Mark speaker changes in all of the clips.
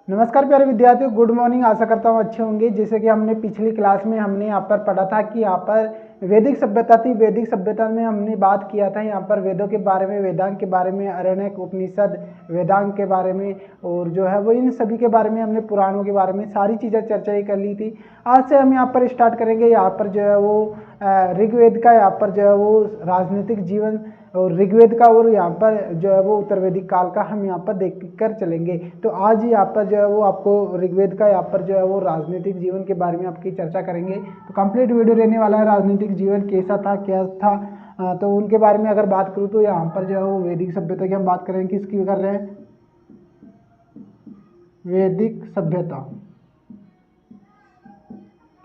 Speaker 1: नमस्कार प्यारे विद्यार्थियों, गुड मॉर्निंग। आशा करता हूँ अच्छे होंगे। जैसे कि हमने पिछली क्लास में हमने यहाँ पर पढ़ा था कि यहाँ पर वैदिक सभ्यता थी। वैदिक सभ्यता में हमने बात किया था यहाँ पर वेदों के बारे में, वेदांग के बारे में, अरण्यक, उपनिषद, वेदांग के बारे में, और जो है वो इन सभी के बारे में, हमने पुराणों के बारे में सारी चीज़ें चर्चा ही कर ली थी। आज से हम यहाँ पर स्टार्ट करेंगे यहाँ पर जो है वो ऋग्वेद का, यहाँ पर जो है वो राजनीतिक जीवन, और ऋग्वेद का, और यहाँ पर जो है वो उत्तर वैदिक काल का हम यहाँ पर देख कर चलेंगे। तो आज ही यहाँ पर जो है वो आपको ऋग्वेद का, यहाँ पर जो है वो राजनीतिक जीवन के बारे में आपकी चर्चा करेंगे। तो कंप्लीट वीडियो रहने वाला है, राजनीतिक जीवन कैसा था, क्या था, तो उनके बारे में अगर बात करूँ तो यहाँ पर जो है वो वैदिक सभ्यता की हम बात करेंगे। किसकी कर रहे हैं? वैदिक सभ्यता।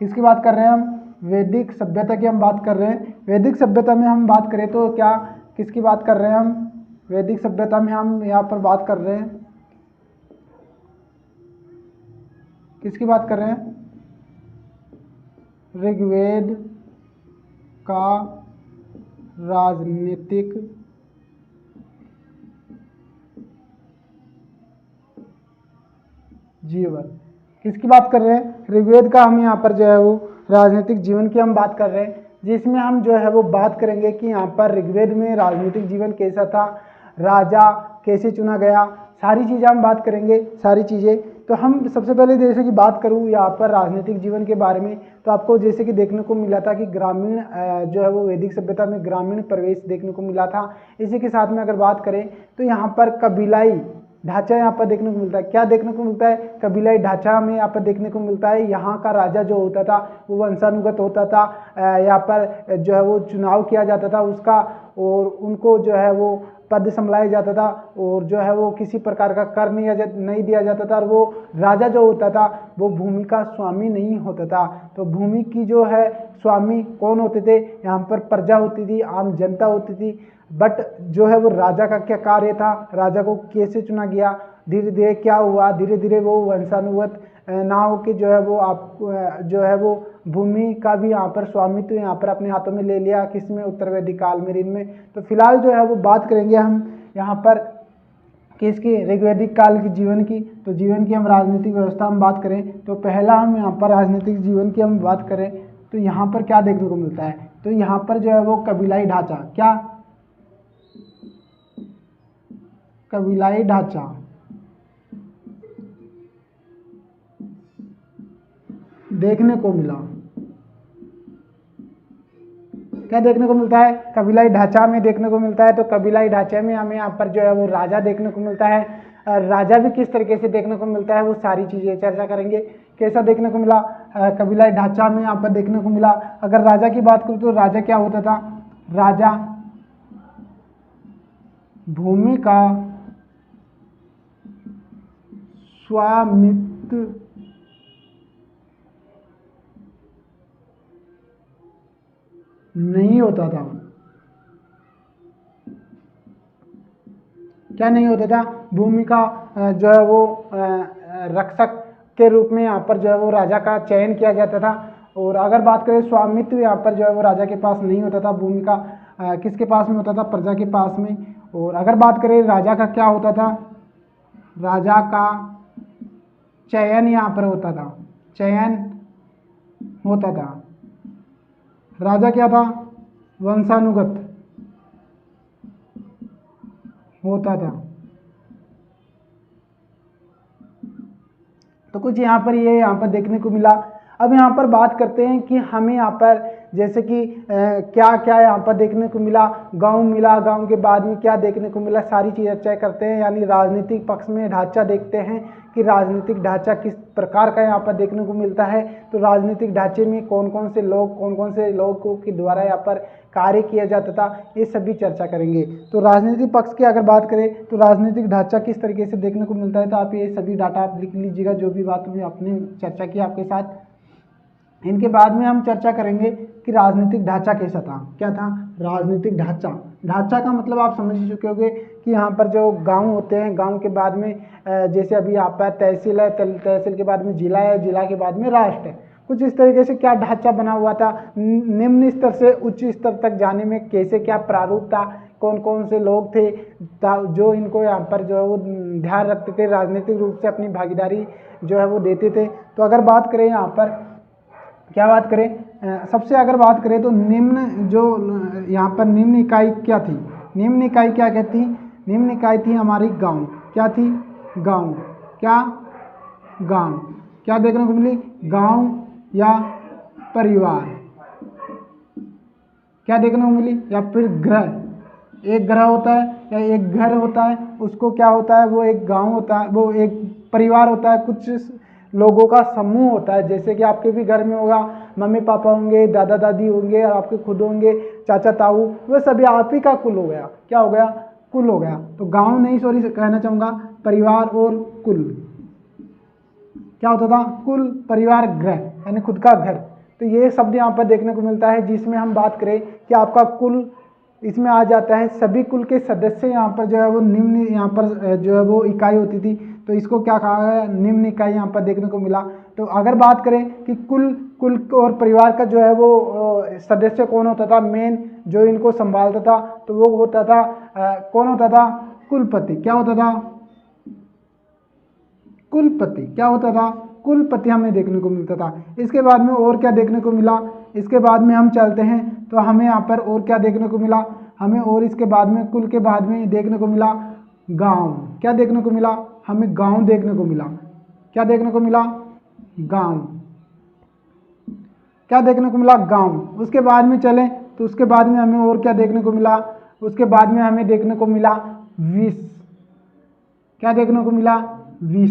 Speaker 1: किसकी बात कर रहे हैं हम? वैदिक सभ्यता की हम बात कर रहे हैं। वैदिक सभ्यता में हम बात करें तो क्या किसकी बात कर रहे हैं हम? वैदिक सभ्यता में हम यहाँ पर बात कर रहे हैं, किसकी बात कर रहे हैं? ऋग्वेद का राजनीतिक जीवन। किसकी बात कर रहे हैं? ऋग्वेद का हम यहाँ पर जो है वो राजनीतिक जीवन की हम बात कर रहे हैं, जिसमें हम जो है वो बात करेंगे कि यहाँ पर ऋग्वेद में राजनीतिक जीवन कैसा था, राजा कैसे चुना गया, सारी चीज़ें हम बात करेंगे, सारी चीज़ें। तो हम सबसे पहले जैसे कि बात करूँ यहाँ पर राजनीतिक जीवन के बारे में, तो आपको जैसे कि देखने को मिला था कि ग्रामीण जो है वो वैदिक सभ्यता में ग्रामीण प्रवेश देखने को मिला था। इसी के साथ में अगर बात करें तो यहाँ पर कबीलाई ढांचा यहाँ पर देखने को मिलता है। क्या देखने को मिलता है? कबीलाई ढांचा हमें यहाँ पर देखने को मिलता है। यहाँ का राजा जो होता था वो वंशानुगत होता था। यहाँ पर जो है वो चुनाव किया जाता था उसका, और उनको जो है वो पद संभलाया जाता था, और जो है वो किसी प्रकार का कर नहीं दिया जाता था। और वो राजा जो होता था वो भूमि का स्वामी नहीं होता था। तो भूमि की जो है स्वामी कौन होते थे? यहाँ पर प्रजा होती थी, आम जनता होती थी। बट जो है वो राजा का क्या कार्य था, राजा को कैसे चुना गया, धीरे धीरे क्या हुआ, धीरे धीरे वो वंशानुगत ना हो के जो है वो आप जो है वो भूमि का भी यहाँ पर स्वामित्व यहाँ पर अपने हाथों में ले लिया। किसमें? उत्तर वैदिक काल में, इनमें। तो फिलहाल जो है वो बात करेंगे हम यहाँ पर किसकी? ऋग्वैदिक काल की जीवन की। तो जीवन की हम राजनीतिक व्यवस्था हम बात करें तो पहला हम यहाँ पर राजनीतिक जीवन की हम बात करें तो यहाँ पर क्या देखने को मिलता है? तो यहाँ पर जो है वो कबीलाई ढांचा, क्या? कबीलाई ढांचा देखने को मिला। क्या देखने को मिलता है? कबीलाई ढांचा में देखने को मिलता है। तो कबीलाई ढांचे में हमें यहाँ पर जो है वो राजा देखने को मिलता है। राजा भी किस तरीके से देखने को मिलता है वो सारी चीजें चर्चा करेंगे। कैसा देखने को मिला? कबीलाई ढांचा में यहाँ पर देखने को मिला। अगर राजा की बात करूँ तो राजा क्या होता था? राजा भूमि का स्वामित्व नहीं होता था। क्या नहीं होता था? भूमि का जो है वो रक्षक के रूप में यहाँ पर जो है वो राजा का चयन किया जाता था। और अगर बात करें स्वामित्व, यहाँ पर जो है वो राजा के पास नहीं होता था। भूमि का किसके पास में होता था? प्रजा के पास में। और अगर बात करें राजा का क्या होता था? राजा का चयन यहाँ पर होता था, चयन होता था। राजा क्या था? वंशानुगत होता था। तो कुछ यहाँ पर ये यहाँ पर देखने को मिला। अब यहाँ पर बात करते हैं कि हमें यहाँ पर जैसे कि क्या क्या यहाँ पर देखने को मिला। गांव मिला, गांव के बाद में क्या देखने को मिला, सारी चीज़ चर्चा करते हैं। यानी राजनीतिक पक्ष में ढांचा देखते हैं कि राजनीतिक ढांचा किस प्रकार का यहाँ पर देखने को मिलता है। तो राजनीतिक ढांचे में कौन कौन से लोगों के द्वारा यहाँ पर कार्य किया जाता था, ये सभी चर्चा करेंगे। तो राजनीतिक पक्ष की अगर बात करें तो राजनीतिक ढांचा किस तरीके से देखने को मिलता है, तो आप ये सभी डाटा आप लिख लीजिएगा, जो भी बात में आपने चर्चा की आपके साथ। इनके बाद में हम चर्चा करेंगे कि राजनीतिक ढांचा कैसा था। क्या था? राजनीतिक ढांचा। ढांचा का मतलब आप समझ ही चुके होंगे कि यहाँ पर जो गांव होते हैं, गांव के बाद में जैसे अभी यहाँ पर तहसील है, तहसील के बाद में जिला है, जिला के बाद में राष्ट्र है। कुछ इस तरीके से क्या ढांचा बना हुआ था। निम्न स्तर से उच्च स्तर तक जाने में कैसे क्या प्रारूप था, कौन कौन से लोग थे जो इनको यहाँ पर जो है वो ध्यान रखते थे, राजनीतिक रूप से अपनी भागीदारी जो है वो देते थे। तो अगर बात करें यहाँ पर क्या बात करें, सबसे अगर बात करें तो निम्न जो यहाँ पर निम्न इकाई क्या थी, निम्न इकाई क्या कहती, निम्न इकाई थी हमारी गांव। क्या थी, गांव। क्या, गांव। क्या देखने को मिली, गांव या परिवार। क्या देखने को मिली, या फिर ग्रह। एक ग्रह होता है या एक घर होता है, उसको क्या होता है, वो एक गांव होता है, वो एक परिवार होता है, कुछ लोगों का समूह होता है। जैसे कि आपके भी घर में होगा, मम्मी पापा होंगे, दादा दादी होंगे, और आपके खुद होंगे चाचा ताऊ, वो सभी आप ही का कुल हो गया। क्या हो गया, कुल हो गया। तो गांव नहीं, सॉरी कहना चाहूँगा परिवार और कुल। क्या होता था, कुल, परिवार, ग्रह, यानी खुद का घर। तो ये शब्द यहाँ पर देखने को मिलता है, जिसमें हम बात करें कि आपका कुल इसमें आ जाता है सभी कुल के सदस्य। यहाँ पर जो है वो निम्न यहाँ पर जो है वो इकाई होती थी, तो इसको क्या कहा गया, निम्न इकाई यहाँ पर देखने को मिला। तो अगर बात करें कि कुल और परिवार का जो है वो सदस्य कौन होता था, मेन जो इनको संभालता था, तो वो होता था कौन होता था, कुलपति। क्या होता था, कुलपति। क्या होता था, कुलपति हमें देखने को मिलता था। इसके बाद में और क्या देखने को मिला, इसके बाद में हम चलते हैं तो हमें यहाँ पर और क्या देखने को मिला, हमें और इसके बाद में कुल के बाद में देखने को मिला गांव। क्या देखने को मिला, हमें गांव देखने को मिला। क्या देखने को मिला, गांव। क्या देखने को मिला, गांव। उसके बाद में चलें तो उसके बाद में हमें और क्या देखने को मिला, उसके बाद में हमें देखने को मिला विष। क्या देखने को मिला, विष।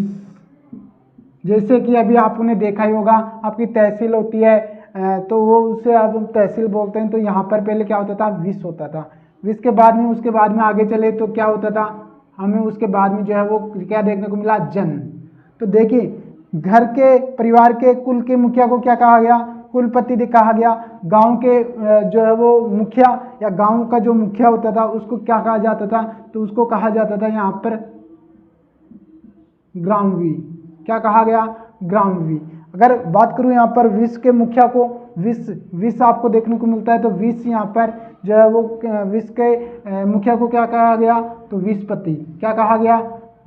Speaker 1: जैसे कि अभी आपने देखा ही होगा, आपकी तहसील होती है तो वो उसे अब हम तहसील बोलते हैं। तो यहाँ पर पहले क्या होता था, विष होता था। विष के बाद में उसके बाद में आगे चले तो क्या होता था, हमें उसके बाद में जो है वो क्या देखने को मिला, जन। तो देखिए घर के, परिवार के, कुल के मुखिया को क्या कहा गया, कुलपति कहा गया। गांव के जो है वो मुखिया या गांव का जो मुखिया होता था उसको क्या कहा जाता था, तो उसको कहा जाता था यहाँ पर ग्रामवी। क्या कहा गया, ग्रामवी। अगर बात करूं यहाँ पर विष के मुखिया को, विष आपको देखने को मिलता है, तो विष यहाँ पर जो है वो विष के मुखिया को क्या कहा गया, तो विषपति। क्या कहा गया,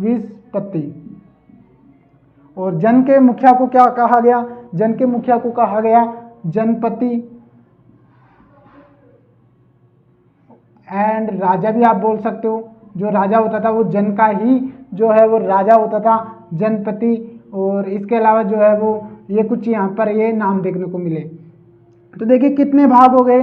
Speaker 1: विषपति। और जन के मुखिया को क्या कहा गया, जन के मुखिया को कहा गया जनपति। एंड राजा भी आप बोल सकते हो, जो राजा होता था वो जन का ही जो है वो राजा होता था, जनपति। और इसके अलावा जो है वो ये कुछ यहाँ पर ये नाम देखने को मिले। तो देखिए कितने भाग हो गए,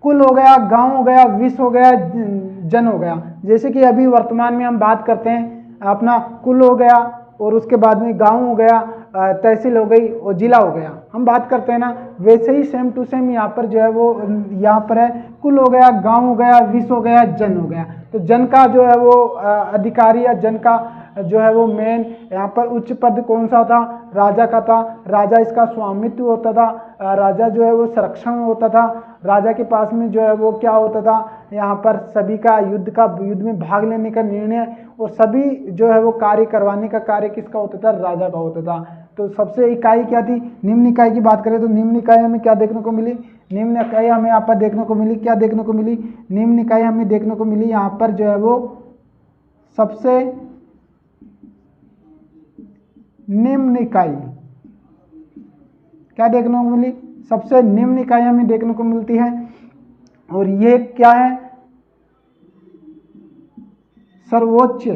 Speaker 1: कुल हो गया, गांव हो गया, विष हो गया, जन हो गया। जैसे कि अभी वर्तमान में हम बात करते हैं, अपना कुल हो गया और उसके बाद में गांव हो गया, तहसील हो गई और जिला हो गया, हम बात करते हैं ना, वैसे ही सेम टू सेम यहाँ पर जो है वो यहाँ पर है, कुल हो गया, गांव हो गया, विष हो गया, जन हो गया। तो जन का जो है वो अधिकारी या जन का जो है वो मेन यहाँ पर उच्च पद कौन सा था, राजा का था। राजा इसका स्वामित्व होता था, राजा जो है वो संरक्षण होता था, राजा के पास में जो है वो क्या होता था, यहाँ पर सभी का युद्ध में भाग लेने का निर्णय और सभी जो है वो कार्य करवाने का कार्य किसका होता था, राजा का होता था। तो सबसे इकाई क्या थी, निम्न इकाई की बात करें तो निम्न इकाई हमें क्या देखने को मिली, निम्न इकाई हमें यहाँ पर देखने को मिली, क्या देखने को मिली, निम्न इकाई हमें देखने को मिली यहाँ पर जो है वो सबसे निम्न इकाई। क्या देखने को मिली, सबसे निम्न इकाई हमें देखने को मिलती है। और ये क्या है, सर्वोच्च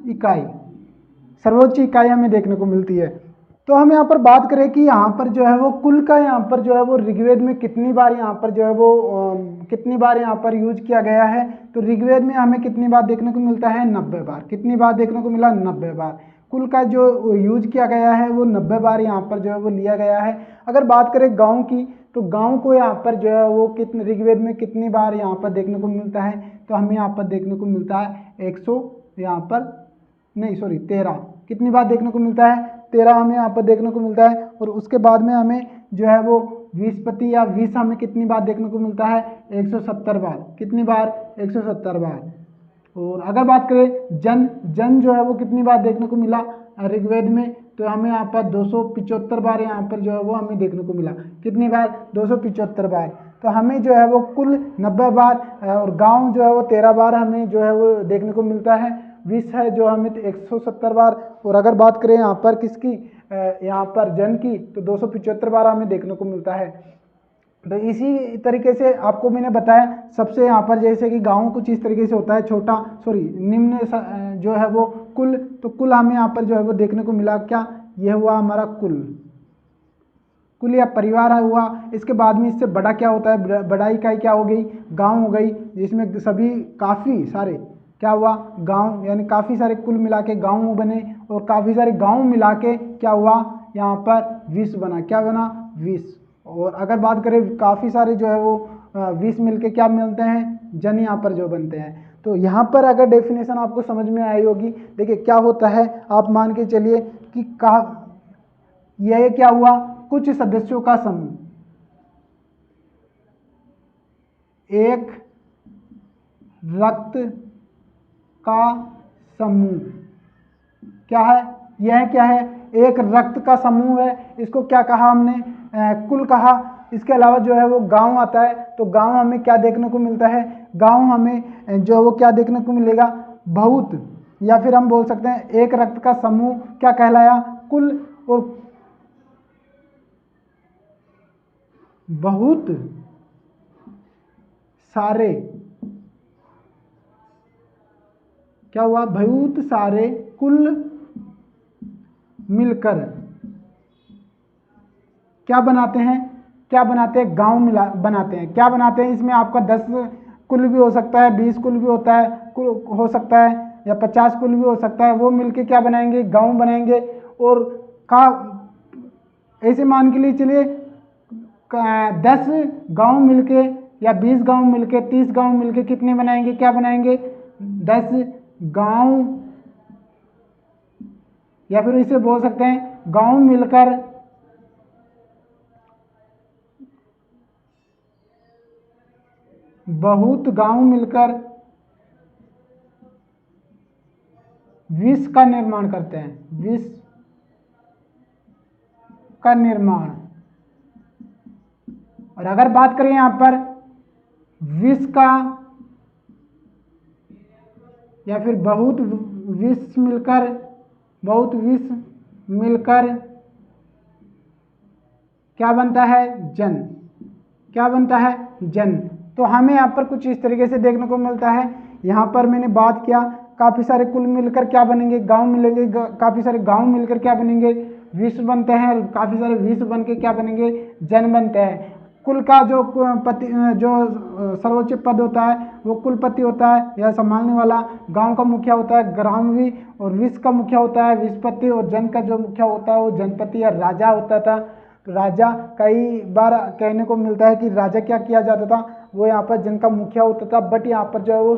Speaker 1: इकाई। सर्वोच्च इकाई हमें देखने को मिलती है। तो हम यहाँ पर बात करें कि यहाँ पर जो है वो कुल का यहाँ पर जो है वो ऋग्वेद में कितनी बार यहाँ पर जो है वो कितनी बार यहाँ पर यूज किया गया है, तो ऋग्वेद में हमें कितनी बार देखने को मिलता है, 90 बार। कितनी बार देखने को मिला, 90 बार। कुल का जो यूज किया गया है वो 90 बार यहाँ पर जो है वो लिया गया है। अगर बात करें गाँव की, तो गाँव को यहाँ पर जो है वो कितने ऋग्वेद में कितनी बार यहाँ पर देखने को मिलता है, तो हमें यहाँ पर देखने को मिलता है 100 यहाँ पर नहीं सॉरी 13। कितनी बार देखने को मिलता है, 13 हमें यहाँ पर देखने को मिलता है। और उसके बाद में हमें जो है वो विषपति या विष हमें कितनी बार देखने को मिलता है, 170 बार। कितनी बार, 170 बार। और अगर बात करें जन जो है वो कितनी बार देखने को मिला ऋग्वेद में, तो हमें यहाँ पर 275 बार यहाँ पर जो है वो हमें देखने को मिला। कितनी बार, 275 बार। तो हमें जो है वो कुल 90 बार और गांव जो है वो 13 बार हमें जो है वो देखने को मिलता है। विश्व है जो हमें 170 बार, और अगर बात करें यहाँ पर किसकी, यहाँ पर जन की, तो 275 बार हमें देखने को मिलता है। तो इसी तरीके से आपको मैंने बताया सबसे यहाँ पर जैसे कि गाँव कुछ इस तरीके से होता है, छोटा निम्न जो है वो कुल, तो कुल हमें यहाँ पर जो है वो देखने को मिला, क्या यह हुआ हमारा कुल या परिवार हुआ। इसके बाद में इससे बड़ा क्या होता है, बड़ा इकाई क्या हो गई, गांव हो गई, जिसमें सभी काफ़ी सारे क्या हुआ, गांव, यानी काफ़ी सारे कुल मिला के गाँव बने, और काफ़ी सारे गांव मिला के क्या हुआ, यहाँ पर विश्व बना। क्या बना, विश्व। और अगर बात करें काफ़ी सारे जो है वो विश्व मिलके क्या मिलते हैं, जन यहाँ पर जो बनते हैं। तो यहाँ पर अगर डेफिनेशन आपको समझ में आई होगी, देखिए क्या होता है, आप मान के चलिए कि यह क्या हुआ, कुछ सदस्यों का समूह, एक रक्त का समूह। क्या है, यह क्या है, एक रक्त का समूह है। इसको क्या कहा हमने, कुल कहा। इसके अलावा जो है वो गांव आता है, तो गांव हमें क्या देखने को मिलता है, गांव हमें जो है वो क्या देखने को मिलेगा, बहुत, या फिर हम बोल सकते हैं एक रक्त का समूह क्या कहलाया, कुल। और बहुत सारे, क्या हुआ, बहुत सारे कुल मिलकर क्या बनाते हैं, गांव मिला बनाते हैं। क्या बनाते हैं, इसमें आपका 10 कुल भी हो सकता है, 20 कुल भी होता है, कुल हो सकता है, या 50 कुल भी हो सकता है। वो मिलके क्या बनाएंगे, गांव बनाएंगे। और का ऐसे मान के लिए चलिए 10 गांव मिलके या 20 गांव मिलके 30 गांव मिलके कितने बनाएंगे, क्या बनाएंगे, 10 गांव, या फिर इसे बोल सकते हैं गांव मिलकर बहुत गांव मिलकर विश्व का निर्माण करते हैं, विश्व का निर्माण। और अगर बात करें यहां पर विश्व का, या फिर बहुत विश्व मिलकर क्या बनता है, जन। क्या बनता है, जन। तो हमें यहाँ पर कुछ इस तरीके से देखने को मिलता है। यहाँ पर मैंने बात किया, काफी सारे कुल मिलकर क्या बनेंगे, गांव मिलेंगे, काफी सारे गांव मिलकर क्या बनेंगे, विश्व बनते हैं। काफी सारे विश्व बन के क्या बनेंगे, जन बनते हैं। कुल का जो सर्वोच्च पद होता है वो कुलपति होता है, यह संभालने वाला। गांव का मुखिया होता है ग्रामवी, और विश्व का मुखिया होता है विश्वपति, और जन का जो मुखिया होता है वो जनपति या राजा होता था। राजा, कई बार कहने को मिलता है कि राजा क्या किया जाता था, वो यहाँ पर जन का मुखिया होता था। बट यहाँ पर जो है वो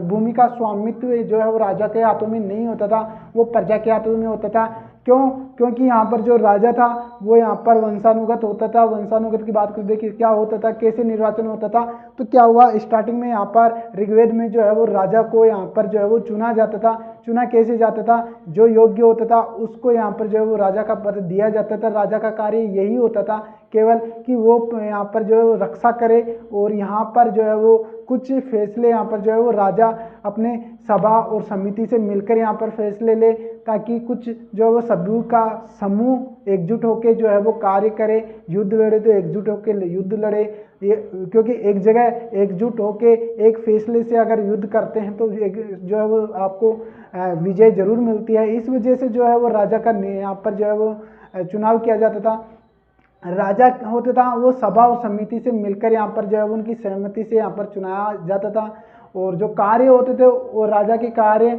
Speaker 1: भूमि का स्वामित्व जो है वो राजा के हाथों में नहीं होता था, वो प्रजा के हाथों में होता था। क्यों, क्योंकि यहाँ पर जो राजा था वो यहाँ पर वंशानुगत होता था। वंशानुगत की बात कर देखिए क्या होता था, कैसे निर्वाचन होता था। तो क्या हुआ, स्टार्टिंग में यहाँ पर ऋग्वेद में जो है वो राजा को यहाँ पर जो है वो चुना जाता था। चुना कैसे जाता था, जो योग्य होता था उसको यहाँ पर जो है वो राजा का पद दिया जाता था। राजा का कार्य यही होता था केवल कि वो यहाँ पर जो है वो रक्षा करे, और यहाँ पर जो है वो कुछ फैसले यहाँ पर जो है वो राजा अपने सभा और समिति से मिलकर यहाँ पर फैसले ले, ताकि कुछ जो है वो सभी का समूह एकजुट होकर जो है वो कार्य करे। युद्ध लड़े तो एकजुट होकर युद्ध लड़े, क्योंकि एक जगह एकजुट होके एक फैसले से अगर युद्ध करते हैं तो जो है वो आपको विजय जरूर मिलती है। इस वजह से जो है वो राजा का यहाँ पर जो है वो चुनाव किया जाता था। राजा होता था वो सभा और समिति से मिलकर यहाँ पर जो है उनकी सहमति से यहाँ पर चुनाया जाता था। और जो कार्य होते थे वो राजा के कार्य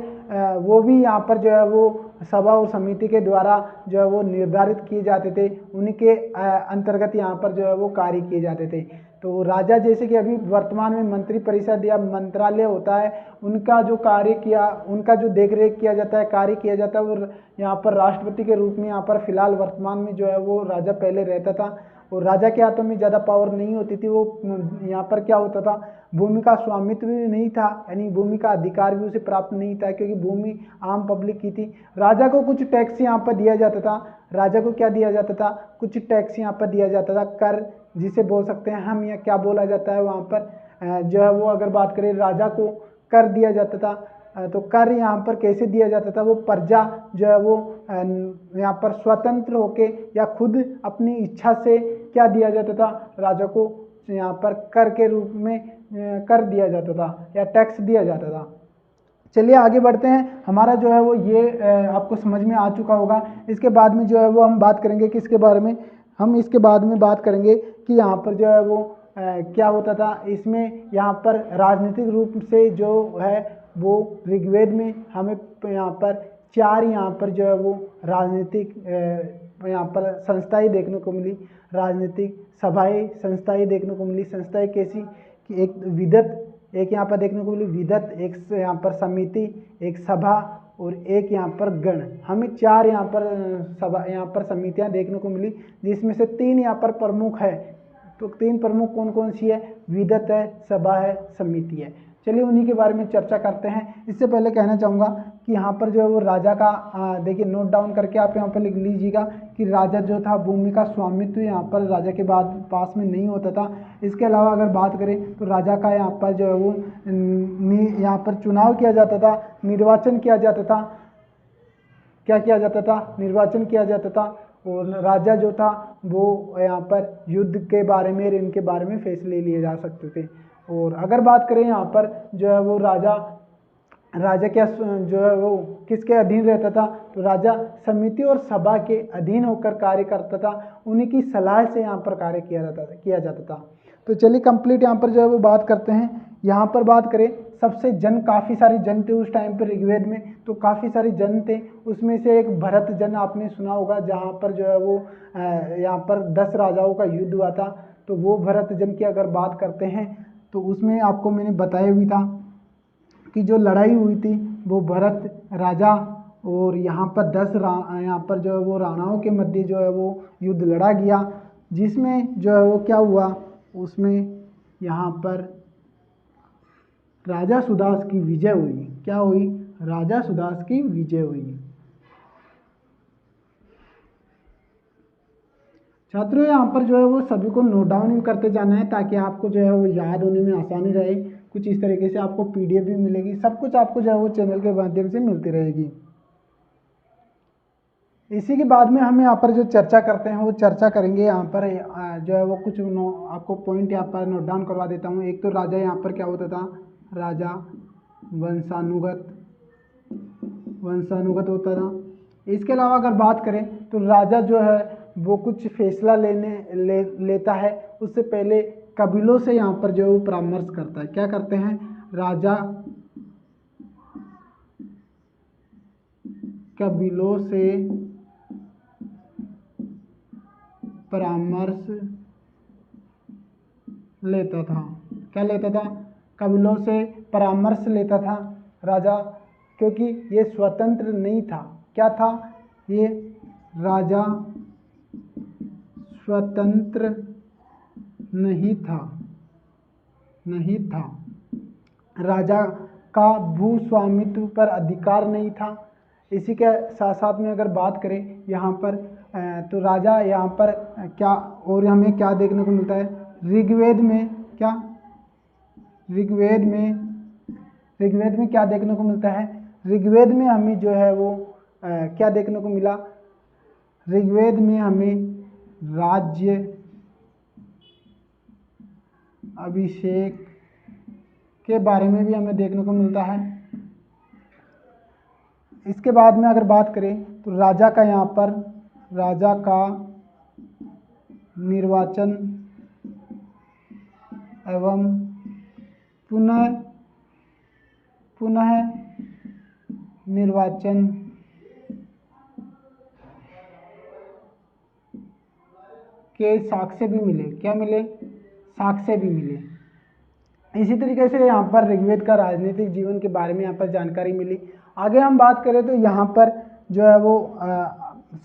Speaker 1: वो भी यहाँ पर जो है वो सभा और समिति के द्वारा जो है वो निर्धारित किए जाते थे। उन्हीं के अंतर्गत यहाँ पर जो है वो कार्य किए जाते थे। तो राजा, जैसे कि अभी वर्तमान में मंत्री परिषद या मंत्रालय होता है, उनका जो कार्य किया, उनका जो देख रेख किया जाता है, कार्य किया जाता है, वो यहाँ पर राष्ट्रपति के रूप में यहाँ पर फिलहाल वर्तमान में जो है वो राजा पहले रहता था। और राजा के हाथों में ज़्यादा पावर नहीं होती थी। वो यहाँ पर क्या होता था, भूमि का स्वामित्व भी नहीं था, यानी भूमि का अधिकार भी उसे प्राप्त नहीं था, क्योंकि भूमि आम पब्लिक की थी। राजा को कुछ टैक्स यहाँ पर दिया जाता था। राजा को क्या दिया जाता था, कुछ टैक्स यहाँ पर दिया जाता था, कर जिसे बोल सकते हैं हम, या क्या बोला जाता है वहाँ पर जो है वो अगर बात करें राजा को कर दिया जाता था। तो कर यहाँ पर कैसे दिया जाता था, वो प्रजा जो है वो यहाँ पर स्वतंत्र होके या खुद अपनी इच्छा से क्या दिया जाता था, राजा को यहाँ पर कर के रूप में कर दिया जाता था या टैक्स दिया जाता था। चलिए आगे बढ़ते हैं। हमारा जो है वो ये आपको समझ में आ चुका होगा। इसके बाद में जो है वो हम बात करेंगे किसके बारे में, हम इसके बाद में बात करेंगे कि यहाँ पर जो है वो क्या होता था। इसमें यहाँ पर राजनीतिक रूप से जो है वो ऋग्वेद में हमें यहाँ पर 4 यहाँ पर जो है वो राजनीतिक यहाँ पर संस्थाएं देखने को मिली, राजनीतिक सभाएं संस्थाएं देखने को मिली। संस्थाएं कैसी कि एक विदत, एक यहाँ पर देखने को मिली विदत, एक यहाँ पर समिति, एक सभा और एक यहाँ पर गण। हमें 4 यहाँ पर सभा, यहाँ पर समितियाँ देखने को मिली, जिसमें से 3 यहाँ पर प्रमुख है। तो 3 प्रमुख कौन कौन सी है, विदत है, सभा है, समिति है। चलिए उन्हीं के बारे में चर्चा करते हैं। इससे पहले कहना चाहूँगा कि यहाँ पर जो है वो राजा का देखिए नोट डाउन करके आप यहाँ पर लिख लीजिएगा कि राजा जो था भूमि का स्वामित्व यहाँ पर राजा के बाद पास में नहीं होता था। इसके अलावा अगर बात करें तो राजा का यहाँ पर जो है वो यहाँ पर चुनाव किया जाता था, निर्वाचन किया जाता था। क्या किया जाता था, निर्वाचन किया जाता था। और राजा जो था वो यहाँ पर युद्ध के बारे में, इनके बारे में फैसले लिए जा सकते थे। और अगर बात करें यहाँ पर जो है वो राजा क्या जो है वो किसके अधीन रहता था, तो राजा समिति और सभा के अधीन होकर कार्य करता था। उन्हीं की सलाह से यहाँ पर कार्य किया जाता था। तो चलिए कंप्लीट यहाँ पर जो है वो बात करते हैं। यहाँ पर बात करें सबसे काफ़ी सारे जन थे उस टाइम पर ऋग्वेद में, तो काफ़ी सारे जन थे। उसमें से एक भरत जन आपने सुना होगा, जहाँ पर जो है वो यहाँ पर 10 राजाओं का युद्ध हुआ था। तो वो भरत जन की अगर बात करते हैं तो उसमें आपको मैंने बताया भी था कि जो लड़ाई हुई थी वो भरत राजा और यहाँ पर 10 यहाँ पर जो है वो राणाओं के मध्य जो है वो युद्ध लड़ा गया, जिसमें जो है वो क्या हुआ, उसमें यहाँ पर राजा सुदास की विजय हुई। क्या हुई, राजा सुदास की विजय हुई। छात्रों यहाँ पर जो है वो सभी को नोट डाउन भी करते जाना है ताकि आपको जो है वो याद होने में आसानी रहे। कुछ इस तरीके से आपको पीडीएफ भी मिलेगी, सब कुछ आपको जो है वो चैनल के माध्यम से मिलती रहेगी। इसी के बाद में हम यहाँ पर जो चर्चा करते हैं वो चर्चा करेंगे यहाँ पर जो है वो कुछ आपको पॉइंट यहाँ पर नोट डाउन करवा देता हूँ। एक तो राजा यहाँ पर क्या होता था, राजा वंशानुगत होता था। इसके अलावा अगर बात करें तो राजा जो है वो कुछ फैसला लेता है, उससे पहले कबीलों से यहाँ पर जो है वो परामर्श करता है। क्या करते हैं, राजा कबीलों से परामर्श लेता था। क्या लेता था, कबीलों से परामर्श लेता था राजा, क्योंकि ये स्वतंत्र नहीं था। क्या था, ये राजा स्वतंत्र नहीं था। राजा का भूस्वामित्व पर अधिकार नहीं था। इसी के साथ साथ में अगर बात करें यहाँ पर तो राजा यहाँ पर क्या, और हमें क्या देखने को मिलता है ऋग्वेद में, क्या ऋग्वेद में क्या देखने को मिलता है, ऋग्वेद में हमें जो है वो क्या देखने को मिला, ऋग्वेद में हमें राज्य अभिषेक के बारे में भी हमें देखने को मिलता है। इसके बाद में अगर बात करें तो राजा का यहाँ पर राजा का निर्वाचन एवं पुनः निर्वाचन के साक्ष्य भी मिले। क्या मिले, साक्ष्य भी मिले। इसी तरीके से यहाँ पर ऋग्वेद का राजनीतिक जीवन के बारे में यहाँ पर जानकारी मिली। आगे हम बात करें तो यहाँ पर जो है वो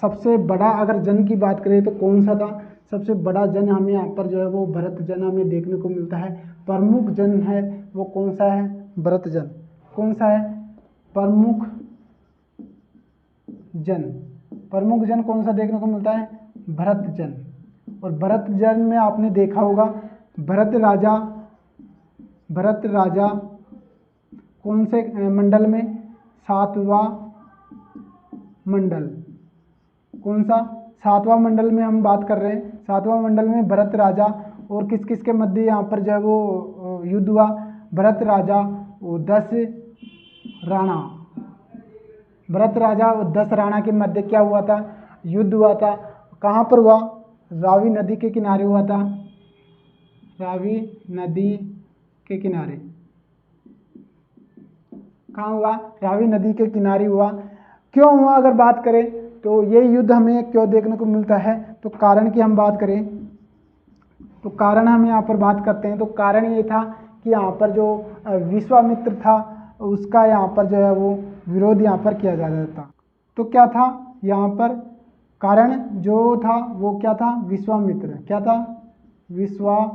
Speaker 1: सबसे बड़ा अगर जन की बात करें तो कौन सा था, सबसे बड़ा जन हमें यहाँ पर जो है वो भरत जन हमें देखने को मिलता है। प्रमुख जन है वो कौन सा है, भरत जन। कौन सा है, प्रमुख जन कौन सा देखने को मिलता है, भरत जन। और भरत जन में आपने देखा होगा भरत राजा कौन से मंडल में, सातवां मंडल, कौन सा, सातवां मंडल में हम बात कर रहे हैं। सातवां मंडल में भरत राजा और किस किस के मध्य यहाँ पर जो है वो युद्ध हुआ, भरत राजा और 10 राणा, भरत राजा और 10 राणा के मध्य क्या हुआ था, युद्ध हुआ था। कहाँ पर हुआ, रावी नदी के किनारे हुआ था, रावी नदी के किनारे। कहाँ हुआ, रावी नदी के किनारे हुआ। क्यों हुआ अगर बात करें तो ये युद्ध हमें क्यों देखने को मिलता है, तो कारण की हम बात करें तो कारण हम यहाँ पर बात करते हैं तो कारण ये था कि यहाँ पर जो विश्वामित्र था उसका यहाँ पर जो है वो विरोध यहाँ पर किया जा रहा था। तो क्या था यहाँ पर कारण जो था वो क्या था, विश्वामित्र, क्या था, विश्वामित्र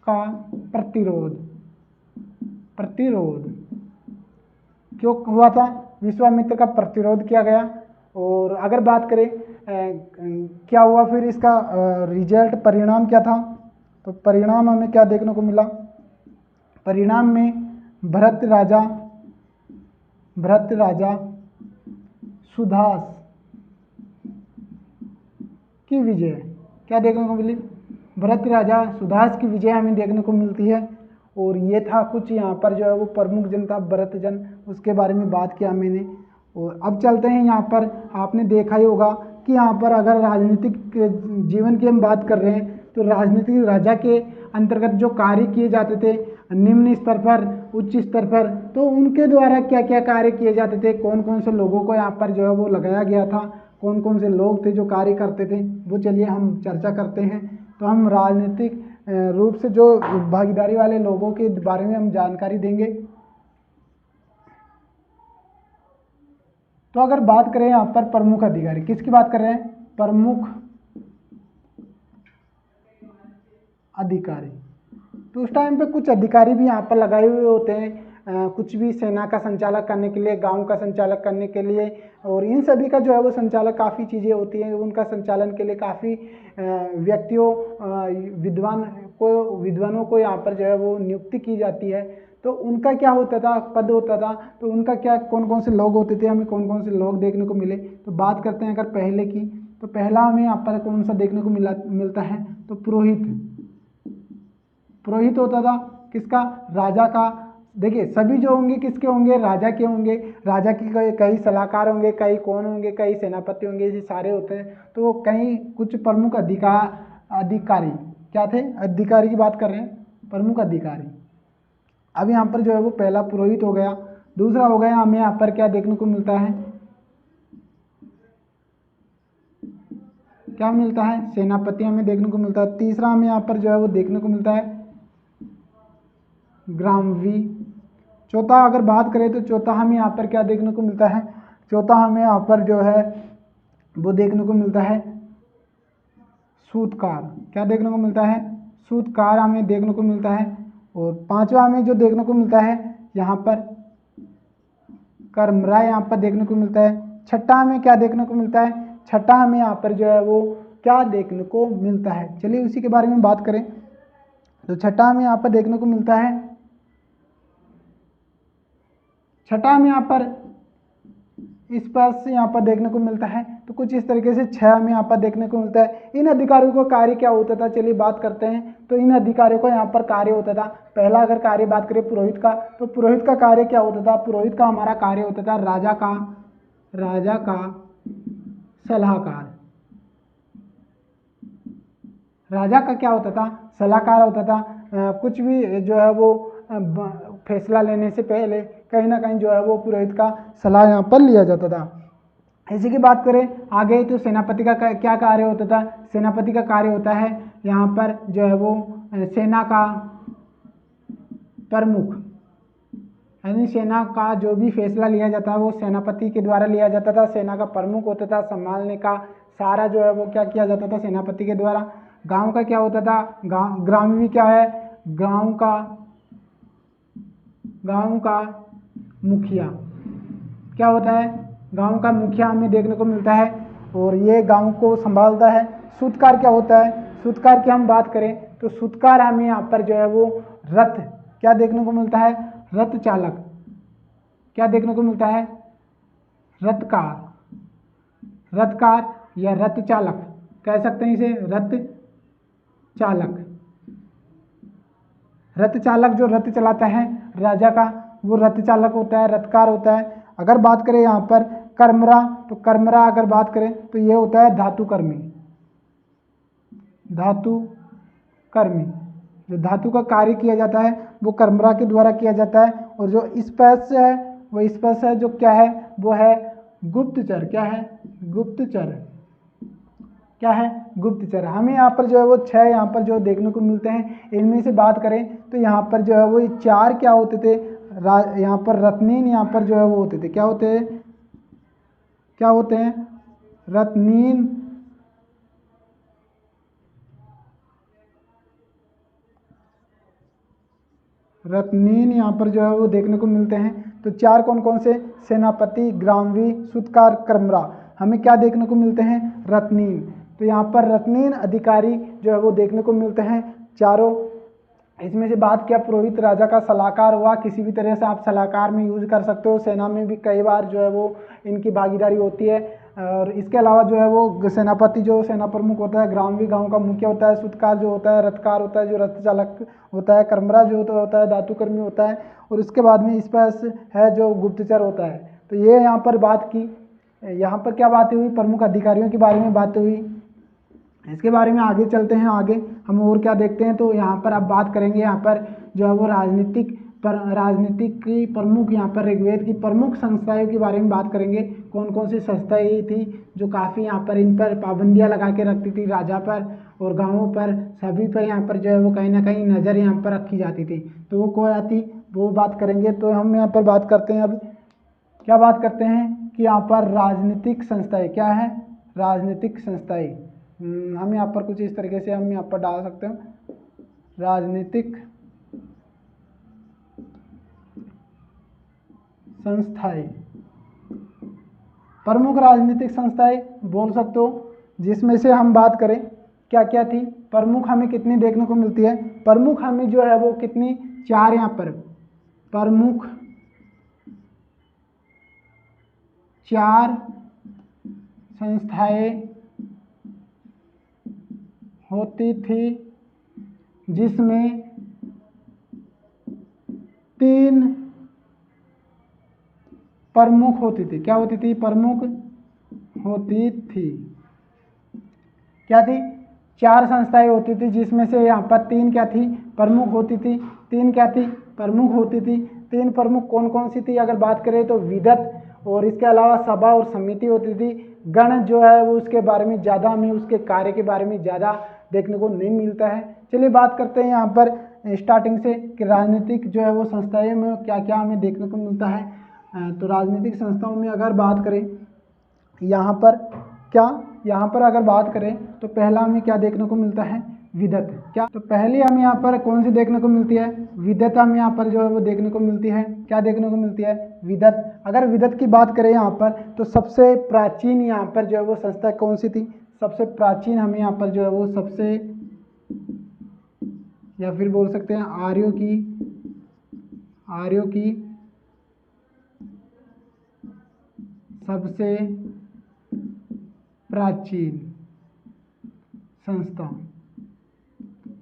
Speaker 1: का प्रतिरोध क्यों हुआ था, विश्वामित्र का प्रतिरोध किया गया। और अगर बात करें क्या हुआ फिर इसका रिजल्ट, परिणाम क्या था, तो परिणाम हमें क्या देखने को मिला, परिणाम में भरत राजा सुदास की विजय क्या देखने को मिली, भरत राजा सुदास की विजय हमें देखने को मिलती है। और ये था कुछ यहाँ पर जो है वो प्रमुख जन था भरत जन, उसके बारे में बात किया मैंने। और अब चलते हैं यहाँ पर, आपने देखा ही होगा कि यहाँ पर अगर राजनीतिक जीवन की हम बात कर रहे हैं तो राजनीतिक राजा के अंतर्गत जो कार्य किए जाते थे निम्न स्तर पर, उच्च स्तर पर, तो उनके द्वारा क्या क्या कार्य किए जाते थे, कौन कौन से लोगों को यहाँ पर जो है वो लगाया गया था, कौन कौन से लोग थे जो कार्य करते थे, वो चलिए हम चर्चा करते हैं। तो हम राजनीतिक रूप से जो भागीदारी वाले लोगों के बारे में हम जानकारी देंगे। तो अगर बात करें यहाँ पर प्रमुख अधिकारी, किसकी बात कर रहे हैं, प्रमुख अधिकारी, तो उस टाइम पे कुछ अधिकारी भी यहाँ पर लगाए हुए होते हैं, कुछ भी सेना का संचालक करने के लिए, गांव का संचालक करने के लिए, और इन सभी का जो है वो संचालक, काफ़ी चीज़ें होती हैं, उनका संचालन के लिए काफ़ी व्यक्तियों, विद्वानों को यहाँ पर जो है वो नियुक्ति की जाती है। तो उनका क्या होता था, पद होता था, तो उनका क्या, कौन कौन से लोग होते थे, हमें कौन कौन से लोग देखने को मिले। तो बात करते हैं अगर पहले की, तो पहला हमें यहाँ पर कौन सा देखने को मिलता है, तो पुरोहित होता था, किसका, राजा का। देखिए सभी जो होंगे किसके होंगे, राजा के होंगे, राजा की कई सलाहकार होंगे, कई कौन होंगे, कई सेनापति होंगे, ये सारे होते हैं। तो कई कुछ प्रमुख अधिकारी क्या थे, अधिकारी की बात कर रहे हैं, प्रमुख अधिकारी। अब यहाँ पर जो है वो पहला पुरोहित हो गया, दूसरा हो गया हमें यहाँ पर क्या देखने को मिलता है, क्या मिलता है, सेनापति हमें देखने को मिलता है। तीसरा हमें यहाँ पर जो है वो देखने को मिलता है ग्रामवी। चौथा अगर बात करें तो चौथा हमें यहाँ पर क्या देखने को मिलता है, चौथा हमें यहाँ पर जो है वो देखने को मिलता है सूतकार। क्या देखने को मिलता है, सूतकार हमें देखने को मिलता है। और पांचवा हमें जो देखने को मिलता है यहाँ पर कर्मराय यहाँ पर देखने को मिलता है। छठा हमें क्या देखने को मिलता है, छठा हमें यहाँ पर जो है वो क्या देखने को मिलता है, चलिए उसी के बारे में बात करें। तो छठा हमें यहाँ पर देखने को मिलता है, छठा हमें यहाँ पर स्पर्श यहाँ पर देखने को मिलता है। तो कुछ इस तरीके से 6 हमें यहाँ पर देखने को मिलता है। इन अधिकारियों को कार्य क्या होता था, चलिए बात करते हैं। तो इन अधिकारियों को यहाँ पर कार्य होता था, पहला अगर कार्य बात करें पुरोहित का, तो पुरोहित का कार्य क्या होता था, पुरोहित का हमारा कार्य होता था राजा का सलाहकार। राजा का क्या होता था, सलाहकार होता था। कुछ भी जो है वो फैसला लेने से पहले कहीं ना कहीं जो है वो पुरोहित का सलाह यहाँ पर लिया जाता था। इसी की बात करें आगे, तो सेनापति का क्या कार्य होता था, सेनापति का कार्य होता है यहाँ पर जो है वो सेना का प्रमुख, यानी सेना का जो भी फैसला लिया जाता है वो सेनापति के द्वारा लिया जाता था। सेना का प्रमुख होता था, संभालने का सारा जो है वो क्या किया जाता था, सेनापति के द्वारा। गांव का क्या होता था, ग्रामीण क्या है, गांव का मुखिया क्या होता है, गांव का मुखिया हमें देखने को मिलता है। और ये गांव को संभालता है। सूतकार क्या होता है? सूतकार की हम बात करें तो सूतकार हमें यहाँ पर जो है वो रथ क्या देखने को मिलता है? रथ चालक। क्या देखने को मिलता है? रथकार, रथकार या रथ चालक कह सकते हैं इसे, रथ चालक। रथ चालक जो रथ चलाता है राजा का, वो रथ चालक होता है, रथकार होता है। अगर बात करें यहाँ पर कर्मरा, तो कर्मरा अगर बात करें तो ये होता है धातुकर्मी। धातुकर्मी, जो धातु का कार्य किया जाता है वो कर्मरा के द्वारा किया जाता है। और जो स्पर्श है वो स्पर्श है जो क्या है? वो है गुप्तचर। क्या है? गुप्तचर। क्या है? गुप्तचर। हमें यहाँ पर जो है वो 6 यहाँ पर जो देखने को मिलते हैं। इनमें से बात करें तो यहाँ पर जो है वो 4 क्या होते थे? यहाँ पर रत्नीन यहाँ पर जो है वो होते थे। क्या होते हैं? क्या होते हैं? रत्नीन। रत्नीन यहाँ पर जो है वो देखने को मिलते हैं। तो 4 कौन कौन से? सेनापति, ग्रामवी, सूतकार, कर्मरा। हमें क्या देखने को मिलते हैं? रत्नीन। तो यहाँ पर रत्नीन अधिकारी जो है वो देखने को मिलते हैं चारों। इसमें से बात किया पुरोहित राजा का सलाहकार हुआ, किसी भी तरह से आप सलाहकार में यूज कर सकते हो। सेना में भी कई बार जो है वो इनकी भागीदारी होती है। और इसके अलावा जो है वो सेनापति जो सेना प्रमुख होता है, ग्रामवी गांव का मुखिया होता है, सूतकार जो होता है, रथकार होता है जो रथ चालक होता है, कर्मरा जो होता है धातुकर्मी होता है, और उसके बाद में स्पर्श है जो गुप्तचर होता है। तो ये यहाँ पर बात की। यहाँ पर क्या बातें हुई? प्रमुख अधिकारियों के बारे में बातें हुई। इसके बारे में आगे चलते हैं। आगे हम और क्या देखते हैं, तो यहाँ पर अब बात करेंगे यहाँ पर जो है वो राजनीतिक की प्रमुख, यहाँ पर ऋग्वेद की प्रमुख संस्थाओं के बारे में बात करेंगे। कौन कौन सी संस्थाएं थी जो काफ़ी यहाँ पर इन पर पाबंदियाँ लगा के रखती थी राजा पर और गाँवों पर, सभी पर यहाँ पर जो है वो कहीं ना कहीं नज़र यहाँ पर रखी जाती थी। तो वो कौन आती, वो बात करेंगे। तो हम यहाँ पर बात करते हैं, अब क्या बात करते हैं कि यहाँ पर राजनीतिक संस्थाएं क्या है? राजनीतिक संस्थाएं हम यहाँ पर कुछ इस तरीके से हम यहाँ पर डाल सकते हैं। राजनीतिक संस्थाएं, प्रमुख राजनीतिक संस्थाएं बोल सकते हो, जिसमें से हम बात करें क्या क्या थी। प्रमुख हमें कितनी देखने को मिलती है? प्रमुख हमें जो है वो कितनी? 4 यहाँ पर प्रमुख 4 संस्थाएं होती थी, जिसमें 3 प्रमुख होती थी। क्या होती थी? प्रमुख होती थी। क्या थी? 4 संस्थाएं होती थी, जिसमें से यहाँ पर 3 क्या थी? प्रमुख होती थी। 3 क्या थी? प्रमुख होती थी। 3 प्रमुख कौन कौन सी थी? अगर बात करें तो विदत, और इसके अलावा सभा और समिति होती थी। गण जो है वो उसके बारे में ज़्यादा हमें, उसके कार्य के बारे में ज़्यादा देखने को नहीं मिलता है। चलिए बात करते हैं यहाँ पर स्टार्टिंग से कि राजनीतिक जो है वो संस्थाएं में क्या क्या हमें देखने को मिलता है। तो राजनीतिक संस्थाओं में अगर बात करें यहाँ पर यहाँ पर अगर बात करें तो पहला हमें क्या देखने को मिलता है? विदत। क्या? तो पहली हमें यहाँ पर कौन सी देखने को मिलती है? विदत हमें यहाँ पर जो है वो देखने को मिलती है। क्या देखने को मिलती है? विदत। अगर विदत की बात करें यहाँ पर तो सबसे प्राचीन यहाँ पर जो है वो संस्था कौन सी थी? सबसे प्राचीन हमें यहाँ पर जो है वो सबसे, या फिर बोल सकते हैं आर्यों की सबसे प्राचीन संस्था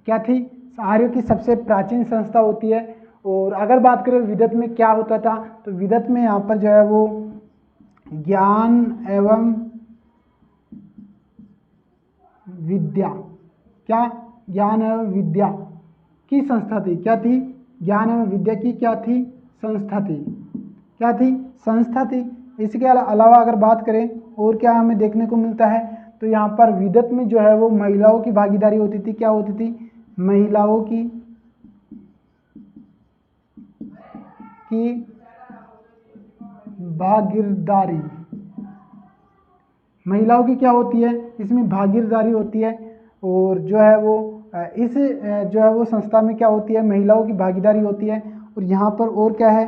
Speaker 1: क्या थी? आर्यों की सबसे प्राचीन संस्था होती है। और अगर बात करें विदत में क्या होता था, तो विदत में यहाँ पर जो है वो ज्ञान एवं विद्या, क्या? ज्ञान एवं विद्या की संस्था थी। क्या थी? ज्ञान एवं विद्या की क्या थी? संस्था थी। क्या थी? संस्था थी। इसके अलावा अगर बात करें और क्या हमें देखने को मिलता है, तो यहाँ पर विदत में जो है वो महिलाओं की भागीदारी होती थी। क्या होती थी? महिलाओं की भागीदारी। महिलाओं की क्या होती है? इसमें भागीदारी होती है। और जो है वो इस जो है वो संस्था में क्या होती है? महिलाओं की भागीदारी होती है। और यहाँ पर और क्या है?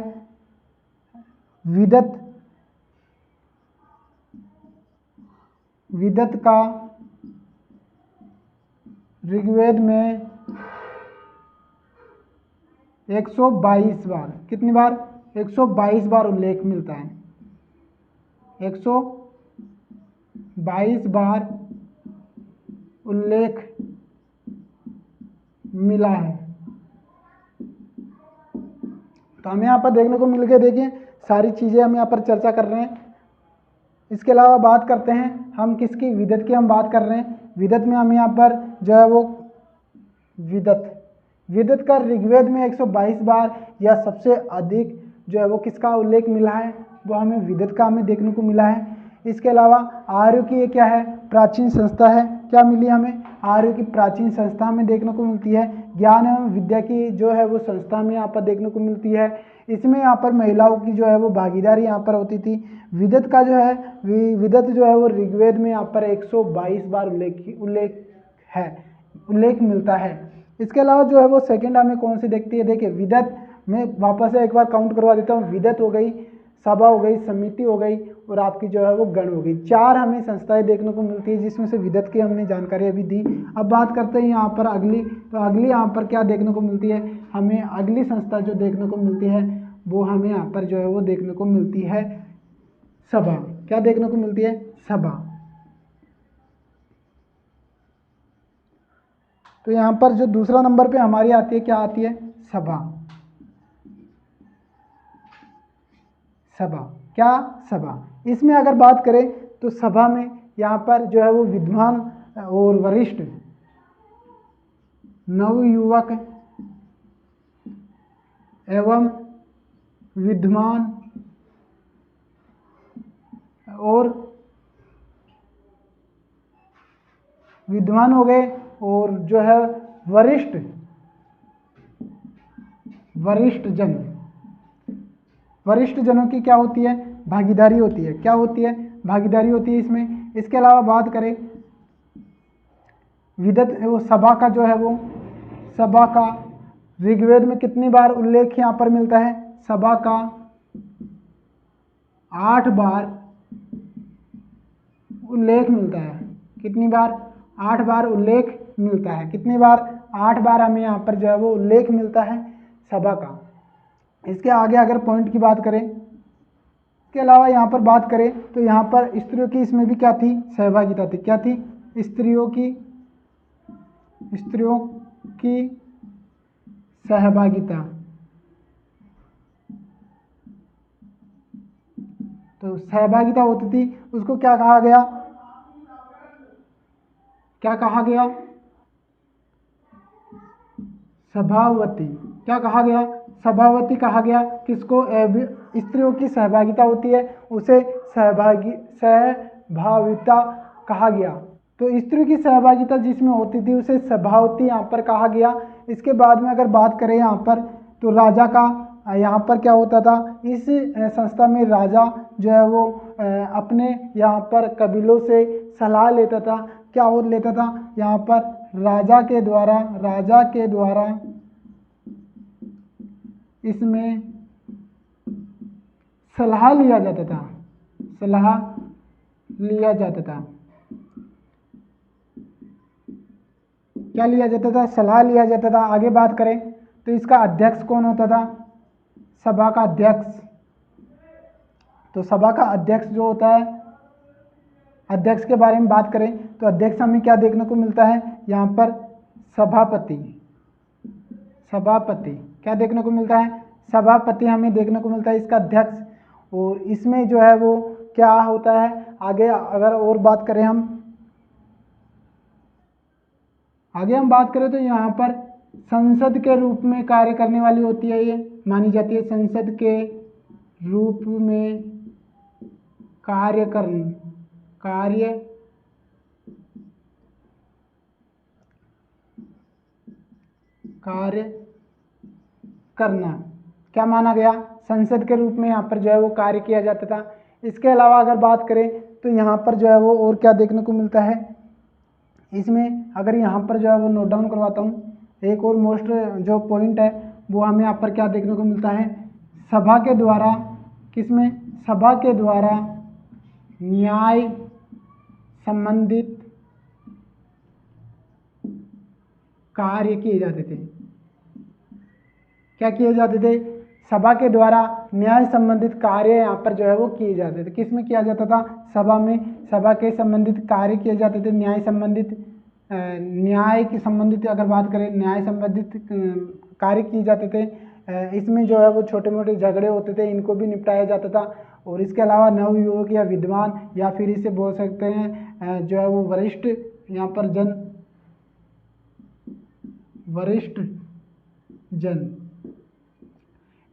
Speaker 1: विदत विदत का ऋग्वेद में 122 बार, कितनी बार? 122 बार उल्लेख मिलता है। 122 बार उल्लेख मिला है। तो हमें यहाँ पर देखने को मिल गया, देखिए सारी चीज़ें हम यहाँ पर चर्चा कर रहे हैं। इसके अलावा बात करते हैं हम किसकी, विदत की हम बात कर रहे हैं। विदत में हम यहाँ पर जो है वो विदत का ऋग्वेद में 122 बार या सबसे अधिक जो है वो किसका उल्लेख मिला है, वो हमें विदत का हमें देखने को मिला है। इसके अलावा आर्य की ये क्या है, प्राचीन संस्था है। क्या मिली हमें? आर्य की प्राचीन संस्था हमें देखने को मिलती है। ज्ञान एवं विद्या की जो है वो संस्था में यहाँ पर देखने को मिलती है। इसमें यहाँ पर महिलाओं की जो है वो भागीदारी यहाँ पर होती थी। विदत का जो है विदत जो है वो ऋग्वेद में यहाँ पर 122 बार उल्लेख मिलता है। इसके अलावा जो है वो सेकंड हमें कौन सी देखती है, देखिए विदत में वापस से एक बार काउंट करवा देता हूँ। विदत हो गई, सभा हो गई, समिति हो गई और आपकी जो है वो गण हो गई। 4 हमें संस्थाएं देखने को मिलती है, जिसमें से विदत की हमने जानकारी अभी दी। अब बात करते हैं यहाँ पर अगली, तो अगली यहाँ पर क्या देखने को मिलती है, हमें अगली संस्था जो देखने को मिलती है वो हमें यहाँ पर जो है वो देखने को मिलती है सभा। क्या देखने को मिलती है? सभा। तो यहाँ पर जो दूसरा नंबर पे हमारी आती है, क्या आती है? सभा। सभा क्या? सभा। इसमें अगर बात करें तो सभा में यहाँ पर जो है वो विद्वान और वरिष्ठ, नवयुवक एवं विद्वान और विद्वान हो गए और जो है वरिष्ठ जनों की क्या होती है? भागीदारी होती है। क्या होती है? भागीदारी होती है इसमें। इसके अलावा बात करें विदत वो सभा का जो है वो सभा का ऋग्वेद में कितनी बार उल्लेख यहाँ पर मिलता है? सभा का 8 बार उल्लेख मिलता है। कितनी बार? 8 बार उल्लेख मिलता है। कितनी बार? 8 बार हमें यहाँ पर जो है वो उल्लेख मिलता है सभा का। इसके आगे अगर पॉइंट की बात करें, इसके अलावा यहाँ पर बात करें तो यहाँ पर स्त्रियों की इसमें भी क्या थी? सहभागिता थी। क्या थी? स्त्रियों की सहभागिता। तो सहभागिता होती थी, उसको क्या कहा गया? क्या कहा गया? सभावती। क्या कहा गया? सभावती कहा गया। किसको? स्त्रियों की सहभागिता होती है उसे सहभागिता कहा गया। तो स्त्रियों की सहभागिता जिसमें होती थी उसे सभावती यहाँ पर कहा गया। इसके बाद में अगर बात करें यहाँ पर तो राजा का यहाँ पर क्या होता था? इस संस्था में राजा जो है वो अपने यहाँ पर कबीलों से सलाह लेता था। क्या और लेता था? यहाँ पर राजा के द्वारा इसमें सलाह लिया जाता था। क्या लिया जाता था? सलाह लिया जाता था। आगे बात करें तो इसका अध्यक्ष कौन होता था? सभा का अध्यक्ष। तो सभा का अध्यक्ष जो होता है, अध्यक्ष के बारे में बात करें तो अध्यक्ष हमें क्या देखने को मिलता है? यहाँ पर सभापति। क्या देखने को मिलता है? सभापति हमें देखने को मिलता है इसका अध्यक्ष। और इसमें जो है वो क्या होता है? आगे अगर और बात करें आगे हम बात करें तो यहाँ पर संसद के रूप में कार्य करने वाली होती है, ये मानी जाती है। संसद के रूप में कार्य करना क्या माना गया? संसद के रूप में यहाँ पर जो है वो कार्य किया जाता था। इसके अलावा अगर बात करें तो यहाँ पर जो है वो और क्या देखने को मिलता है इसमें, अगर यहाँ पर जो है वो नोट डाउन करवाता हूँ, एक और मोस्ट जो पॉइंट है वो हमें यहाँ पर क्या देखने को मिलता है? सभा के द्वारा, किसमें? सभा के द्वारा न्याय संबंधित कार्य किए जाते थे। क्या किए जाते थे? सभा के द्वारा न्याय संबंधित कार्य यहाँ पर जो है वो किए जाते थे। किस में किया जाता था? सभा में। सभा के संबंधित कार्य किए जाते थे। न्याय संबंधित, न्याय की संबंधित अगर बात करें, न्याय संबंधित कार्य किए जाते थे। इसमें जो है वो छोटे मोटे झगड़े होते थे, इनको भी निपटाया जाता था। और इसके अलावा नवयुवक या विद्वान, या फिर इसे बोल सकते हैं जो है वो वरिष्ठ, यहाँ पर वरिष्ठ जन।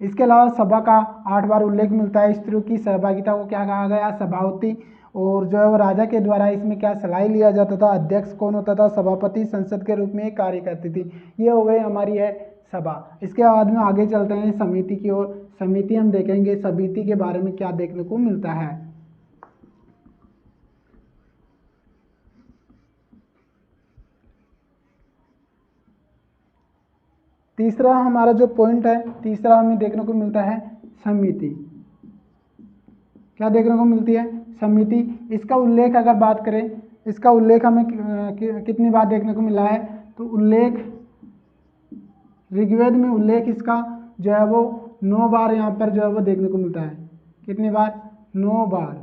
Speaker 1: इसके अलावा सभा का 8 बार उल्लेख मिलता है। स्त्रियों की सहभागिता को क्या कहा गया? सभावती। और जो है वो राजा के द्वारा इसमें क्या सलाह लिया जाता था? अध्यक्ष कौन होता था? सभापति संसद के रूप में कार्य करती थी। ये हो गई हमारी है सभा। इसके बाद में आगे चलते हैं समिति की ओर। समिति हम देखेंगे समिति के बारे में क्या देखने को मिलता है। तीसरा हमारा जो पॉइंट है, तीसरा हमें देखने को मिलता है समिति। क्या देखने को मिलती है? समिति। इसका उल्लेख अगर बात करें, इसका उल्लेख हमें कितनी बार देखने को मिला है? तो उल्लेख ऋग्वेद में उल्लेख इसका जो है वो 9 बार यहाँ पर जो है वो देखने को मिलता है। कितनी बार? 9 बार।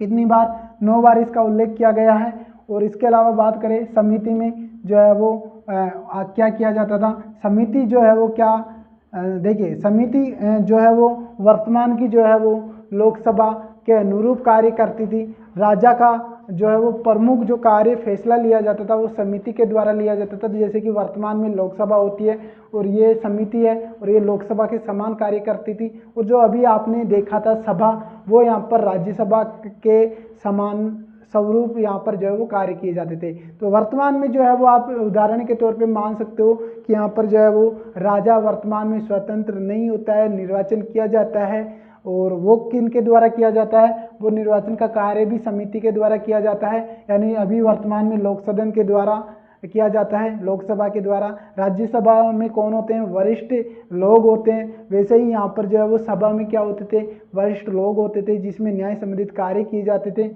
Speaker 1: कितनी बार? 9 बार इसका उल्लेख किया गया है। और इसके अलावा बात करें समिति में जो है वो क्या किया जाता था? समिति जो है वो क्या, देखिए समिति जो है वो वर्तमान की जो है वो लोकसभा के अनुरूप कार्य करती थी। राजा का जो है वो प्रमुख जो कार्य फैसला लिया जाता था वो समिति के द्वारा लिया जाता था। जैसे कि वर्तमान में लोकसभा होती है और ये समिति है और ये लोकसभा के समान कार्य करती थी। और जो अभी आपने देखा था सभा, वो यहाँ पर राज्यसभा के समान स्वरूप यहाँ पर जो है वो कार्य किए जाते थे। तो वर्तमान में जो है वो आप उदाहरण के तौर पे मान सकते हो कि यहाँ पर जो है वो राजा वर्तमान में स्वतंत्र नहीं होता है, निर्वाचन किया जाता है। और वो किन के द्वारा किया जाता है? वो निर्वाचन का कार्य भी समिति के द्वारा किया जाता है। यानी अभी वर्तमान में लोक सदन के द्वारा किया जाता है, लोकसभा के द्वारा। राज्यसभा में कौन होते हैं? वरिष्ठ लोग होते हैं। वैसे ही यहाँ पर जो है वो सभा में क्या होते थे? वरिष्ठ लोग होते थे, जिसमें न्याय संबंधित कार्य किए जाते थे।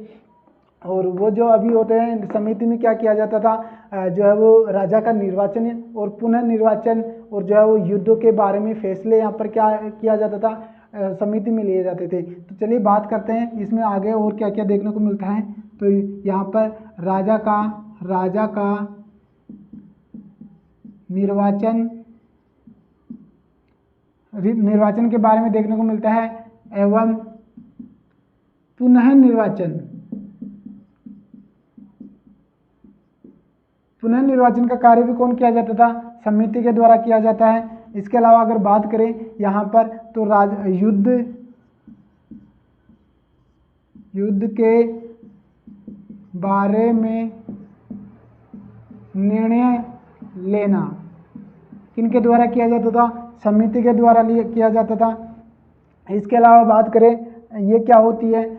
Speaker 1: और वो जो अभी होते हैं समिति में क्या किया जाता था? जो है वो राजा का निर्वाचन और पुनः निर्वाचन और जो है वो युद्धों के बारे में फैसले यहाँ पर क्या किया जाता था? समिति में लिए जाते थे। तो चलिए बात करते हैं इसमें आगे और क्या क्या देखने को मिलता है। तो यहाँ पर राजा का निर्वाचन के बारे में देखने को मिलता है एवं पुनः निर्वाचन का कार्य भी कौन किया जाता था? समिति के द्वारा किया जाता है। इसके अलावा अगर बात करें यहाँ पर तो युद्ध के बारे में निर्णय लेना किनके द्वारा किया जाता था? समिति के द्वारा किया जाता था। इसके अलावा बात करें ये क्या होती है?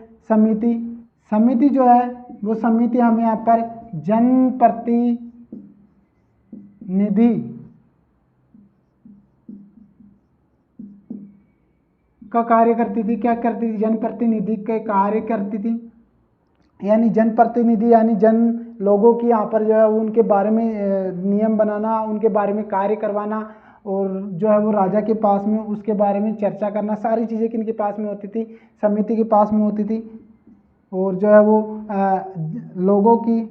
Speaker 1: समिति जो है वो समिति हमें यहाँ पर जनप्रतिनिधि का कार्य करती थी। क्या करती थी? जनप्रतिनिधि के कार्य करती थी। यानी जनप्रतिनिधि यानी जन लोगों की यहाँ पर जो है उनके बारे में नियम बनाना, उनके बारे में कार्य करवाना और जो है वो राजा के पास में उसके बारे में चर्चा करना, सारी चीज़ें किनके पास में होती थी? समिति के पास में होती थी। और जो है वो लोगों की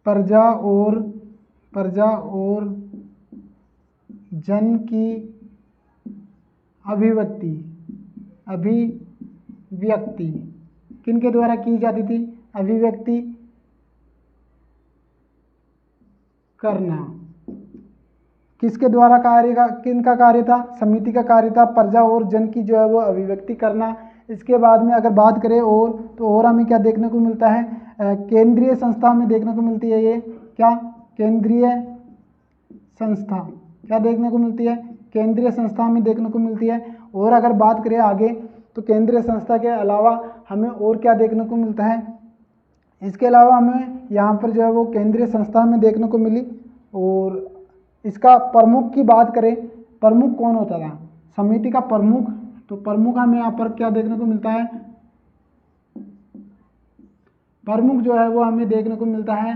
Speaker 1: प्रजा और जन की अभिव्यक्ति किनके द्वारा की जाती थी? अभिव्यक्ति करना। किसके द्वारा किनका कार्य था? समिति का कार्य था प्रजा और जन की जो है वो अभिव्यक्ति करना। इसके बाद में अगर बात करें और हमें क्या देखने को मिलता है? केंद्रीय संस्था में देखने को मिलती है। ये क्या? केंद्रीय संस्था क्या देखने को मिलती है? केंद्रीय संस्था में देखने को मिलती है। और अगर बात करें आगे तो केंद्रीय संस्था के अलावा हमें और क्या देखने को मिलता है? इसके अलावा हमें यहाँ पर जो है वो केंद्रीय संस्था में देखने को मिली। और इसका प्रमुख की बात करें, प्रमुख कौन होता था? समिति का प्रमुख। तो प्रमुख हमें यहाँ पर क्या देखने को मिलता है? प्रमुख जो है वो हमें देखने को मिलता है,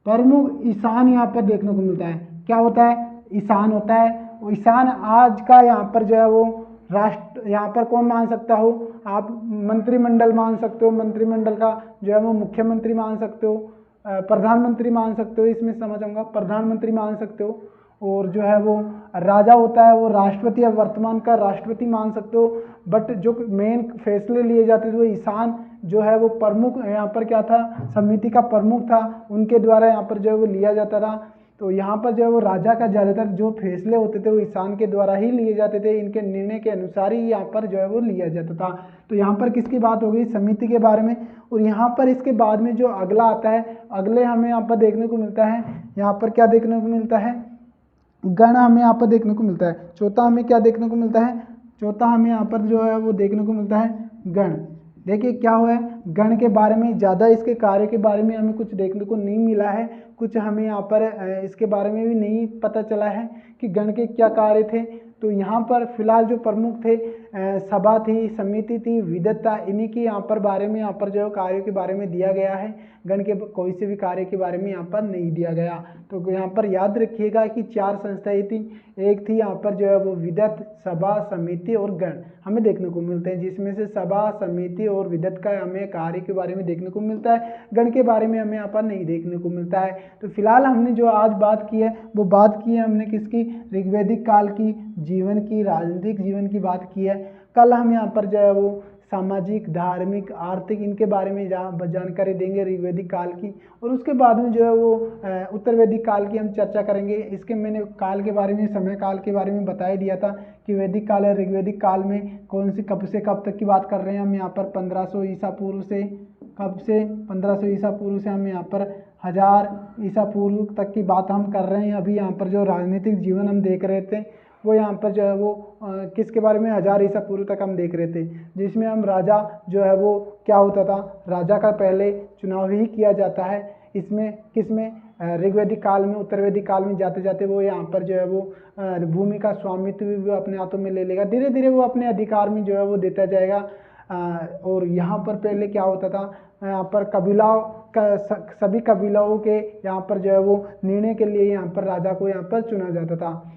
Speaker 1: प्रमुख ईशान यहाँ पर देखने को मिलता है। क्या होता है? ईशान होता है। वो ईशान आज का यहाँ पर जो है वो राष्ट्र, यहाँ पर कौन मान सकता हो आप? मंत्रिमंडल मान सकते हो, मंत्रिमंडल का जो है वो मुख्यमंत्री मान सकते हो, प्रधानमंत्री मान सकते हो, इसमें समझ आऊंगा, प्रधानमंत्री मान सकते हो। और जो है वो राजा होता है वो राष्ट्रपति या वर्तमान का राष्ट्रपति मान सकते हो। बट जो मेन फैसले लिए जाते थे वो ईशान जो है वो प्रमुख यहाँ पर क्या था, समिति का प्रमुख था, उनके द्वारा यहाँ पर जो है वो लिया जाता था। तो यहाँ पर जो है वो राजा का ज़्यादातर जो फैसले होते थे वो ईशान के द्वारा ही लिए जाते थे, इनके निर्णय के अनुसार ही यहाँ पर जो है वो लिया जाता था। तो यहाँ पर किसकी बात हो गई? समिति के बारे में। और यहाँ पर इसके बाद में जो अगला आता है, अगले हमें यहाँ पर देखने को मिलता है, यहाँ पर क्या देखने को मिलता है? गण हमें यहाँ पर देखने को मिलता है। चौथा हमें क्या देखने को मिलता है? चौथा हमें यहाँ पर जो है वो देखने को मिलता है गण। देखिए क्या हुआ है, गण के बारे में ज़्यादा इसके कार्य के बारे में हमें कुछ देखने को नहीं मिला है, कुछ हमें यहाँ पर इसके बारे में भी नहीं पता चला है कि गण के क्या कार्य थे। तो यहाँ पर फिलहाल जो प्रमुख थे, सभा थी, समिति थी, विदत था, इन्हीं की यहाँ पर बारे में यहाँ पर जो कार्यों के बारे में दिया गया है। गण के कोई से भी कार्य के बारे में यहाँ पर नहीं दिया गया। तो यहाँ पर याद रखिएगा कि 4 संस्थाएं थी। एक थी यहाँ पर जो है वो विदत, सभा, समिति और गण हमें देखने को मिलते हैं, जिसमें से सभा, समिति और विदत का हमें कार्य के बारे में देखने को मिलता है, गण के बारे में हमें यहाँ पर नहीं देखने को मिलता है। तो फिलहाल हमने जो आज बात की है वो बात की है हमने किसकी? ऋग्वैदिक काल की, जीवन की, राजनीतिक जीवन की बात की है। कल हम यहाँ पर जो है वो सामाजिक, धार्मिक, आर्थिक इनके बारे में जानकारी देंगे ऋग्वैदिक काल की। और उसके बाद में जो है वो उत्तर वैदिक काल की हम चर्चा करेंगे। इसके मैंने काल के बारे में, समय काल के बारे में बता ही दिया था कि वैदिक काल और ऋग्वैदिक काल में कौन सी कब से कब तक की बात कर रहे हैं हम यहाँ पर। 1500 ईसा पूर्व से कब से? 1500 ईसा पूर्व से हम यहाँ पर 1000 ईसा पूर्व तक की बात हम कर रहे हैं। अभी यहाँ पर जो राजनीतिक जीवन हम देख रहे थे वो यहाँ पर जो है वो किसके बारे में? 1000 ईसा पूर्व तक हम देख रहे थे, जिसमें हम राजा जो है वो क्या होता था, राजा का पहले चुनाव ही किया जाता है। इसमें किसमें? ऋग्वैदिक काल में, उत्तर वैदिक काल में जाते जाते वो यहाँ पर जो है वो भूमि का स्वामित्व भी वो अपने हाथों में ले लेगा, धीरे धीरे वो अपने अधिकार में जो है वो देता जाएगा। और यहाँ पर पहले क्या होता था, यहाँ पर कबीलाओं का, सभी कबीलाओं के यहाँ पर जो है वो निर्णय के लिए यहाँ पर राजा को यहाँ पर चुना जाता था।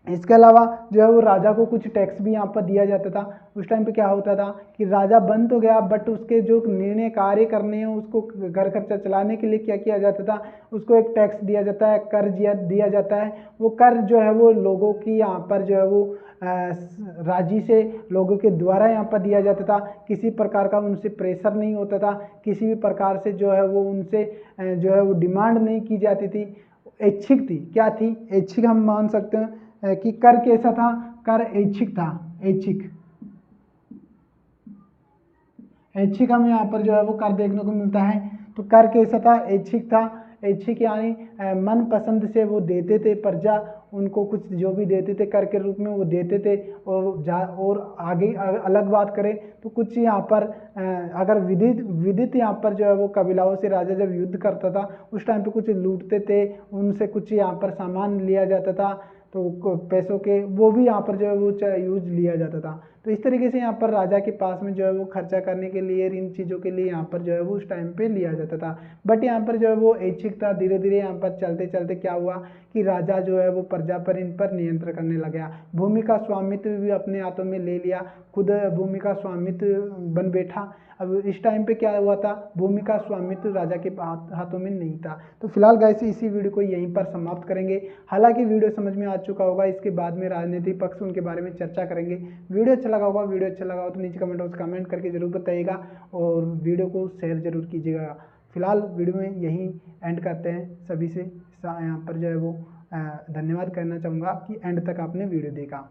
Speaker 1: इसके अलावा जो है वो राजा को कुछ टैक्स भी यहाँ पर दिया जाता था। उस टाइम पे क्या होता था कि राजा बन तो गया, बट उसके जो निर्णय कार्य करने हैं उसको घर खर्चा चलाने के लिए क्या किया जाता था, उसको एक टैक्स दिया जाता है, कर दिया जाता है। वो कर जो है वो लोगों की यहाँ पर जो है वो राजी से लोगों के द्वारा यहाँ पर दिया जाता था। किसी प्रकार का उनसे प्रेशर नहीं होता था, किसी भी प्रकार से जो है वो उनसे जो है वो डिमांड नहीं की जाती थी, ऐच्छिक थी। क्या थी? ऐच्छिक हम मान सकते हैं कि कर कैसा था? कर ऐच्छिक था। ऐच्छिक ऐच्छिक हमें यहाँ पर जो है वो कर देखने को मिलता है। तो कर कैसा था? ऐच्छिक था। ऐच्छिक यानी मन पसंद से वो देते थे, प्रजा उनको कुछ जो भी देते थे कर के रूप में वो देते थे। और आगे अलग बात करें तो कुछ यहाँ पर अगर विदित यहाँ पर जो है वो कबीलाओं से राजा जब युद्ध करता था उस टाइम पे कुछ लूटते थे, उनसे कुछ यहाँ पर सामान लिया जाता था, तो पैसों के वो भी यहाँ पर जो है वो यूज लिया जाता था। तो इस तरीके से यहाँ पर राजा के पास में जो है वो खर्चा करने के लिए, इन चीज़ों के लिए यहाँ पर जो है वो उस टाइम पे लिया जाता था। बट यहाँ पर जो है वो ऐच्छिक था। धीरे धीरे यहाँ पर चलते चलते क्या हुआ कि राजा जो है वो प्रजा पर, इन पर नियंत्रण करने लग गया, भूमि का स्वामित्व भी अपने हाथों में ले लिया, खुद भूमि का स्वामित्व बन बैठा। अब इस टाइम पे क्या हुआ था, भूमि का स्वामित्व राजा के हाथों में नहीं था। तो फिलहाल गाइस इसी वीडियो को यहीं पर समाप्त करेंगे। हालांकि वीडियो समझ में आ चुका होगा, इसके बाद में राजनीतिक पक्ष उनके बारे में चर्चा करेंगे। वीडियो अच्छा लगा होगा, वीडियो अच्छा लगा हो तो नीचे कमेंट बॉक्स कमेंट करके जरूर बताइएगा और वीडियो को शेयर जरूर कीजिएगा। फिलहाल वीडियो में यहीं एंड करते हैं। सभी से यहाँ पर जो है वो धन्यवाद करना चाहूँगा कि एंड तक आपने वीडियो देखा।